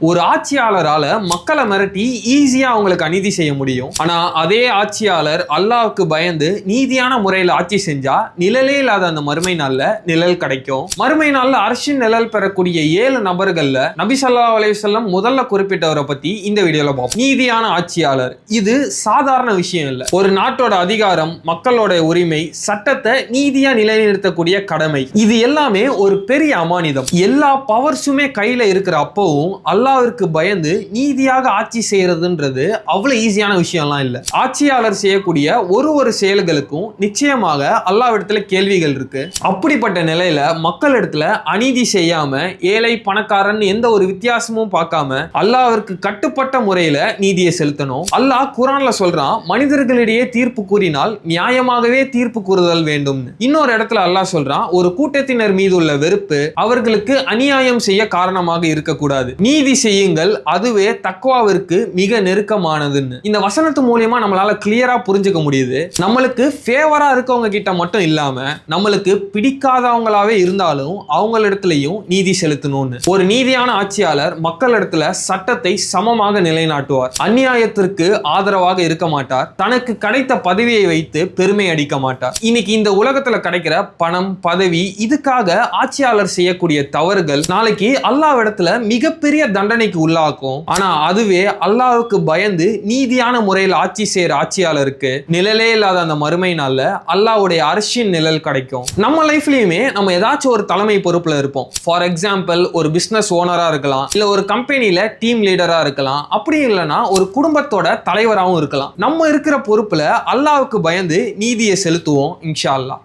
ஒரு ஆட்சியாளரால மக்களை மிரட்டி ஈஸியா அவங்களுக்கு அநீதி செய்ய முடியும். ஆனா அதே ஆட்சியாளர் அல்லாஹ்வுக்கு பயந்து நீதியான முறையில் ஆட்சி செஞ்சா நிழலே இல்லாத அந்த மறுமை நாள்ல நிழல் கிடைக்கும். மறுமை நாள்ல அர்ஷின் நிழல் பெறக்கூடிய 7 நபர்கள்ல நபி ஸல்லல்லாஹு அலைஹி வஸல்லம் முதல்ல குறிப்பிட்டவரை பத்தி இந்த வீடியோல பார்ப்போம். நீதியான ஆட்சியாளர் இது சாதாரண விஷயம் இல்ல. ஒரு நாட்டோட அதிகாரம், மக்களோட உரிமை, சட்டத்தை நீதியா நிலைநிறுத்தக்கூடிய கடமை, இது எல்லாமே ஒரு பெரிய அமானிதம். எல்லா பவர்ஸுமே கையில இருக்கிற அப்பவும் அல்லாஹ்விற்கு பயந்து நீதியாக ஆட்சி செய்யறதுன்றது அவ்வளவு ஈஸியான விஷயம்லாம் இல்ல. ஆட்சியாளர் செய்யக்கூடிய ஒரு செயல்களுக்கும் நிச்சயமாக அல்லாஹ்விடத்துல கேள்விகள் இருக்கு. அப்படிப்பட்ட நிலையில மக்களிடத்துல அநீதி செய்யாம ஏழை பணக்காரன் எந்த ஒரு வித்தியாசமும் பார்க்காம அல்லாஹ்விற்கு கட்டுப்பட்ட முறையில நீதியை செலுத்தணும். அல்லாஹ் குர்ஆன்ல சொல்றான், மனிதர்களிடையே தீர்ப்பு கூறினால் நியாயமாகவே தீர்ப்பு கூறுதல் வேண்டும். இன்னொரு இடத்துல அல்லாஹ் சொல்றான், ஒரு கூட்டத்தினர் மீது உள்ள வெறுப்பு அவர்களுக்கு அநியாயம் செய்ய காரணமாக இருக்கக்கூடாது. நீதி செய்யுங்கள், அதுவே தக்வாவிற்கு மிக நெருக்கமானதுன்னு இந்த வசனத்து மூலியமா நம்மளால கிளியரா புரிஞ்சுக்க முடியுது. நம்மளுக்கு ஃபேவரா இருக்கவங்க கிட்ட மட்டும் இல்லாம நம்மளுக்கு பிடிக்காதவங்களாவே இருந்தாலும் அவங்களிடத்திலையும் நீதி செலுத்தணும்னு. ஒரு நீதியான ஆட்சியாளர் மக்களிடத்துல சட்டத்தை சமமாக நிலைநாட்டுவார். அநியாயத்திற்கு ஆதரவாக இருக்க மாட்டார். தனக்கு கிடைத்த பதவியை வைத்து பெருமை அடிக்க மாட்டார். இன்னைக்கு இந்த உலகத்துல கிடைக்கிற பணம், பதவி, இதுக்காக ஆட்சியாளர் செய்யக்கூடிய தவறுகள் நாளைக்கு அல்லாஹ்விடத்துல மிகப்பெரிய தண்டனைக்கு உள்ளாக்கும். ஆனா அதுவே அல்லாஹ்வுக்கு பயந்து நீதியான முறையில் ஆட்சி செய்யற ஆட்சியாளருக்கு நிழலே இல்லாத அந்த மறுமை நாள்ல அல்லாஹ்வுடைய அர்ஷின் நிழல் கிடைக்கும். நம்ம லைஃப்லயுமே நம்ம ஏதாச்சும் ஒரு தலைமை பொறுப்புல இருப்போம். ஃபார் எக்ஸாம்பிள், ஒரு பிசினஸ் ஓனரா இருக்கலாம், இல்ல ஒரு கம்பெனில டீம் லீடரா இருக்கலாம், அப்படி இல்லைன்னா ஒரு குடும்பத்தோட தலைவராகவும் இருக்கலாம். நம்ம இருக்கிற பொறுப்புல அல்லாஹ்வுக்கு பயந்து நீதியை செலுத்துவோம் இன்ஷா அல்லாஹ்.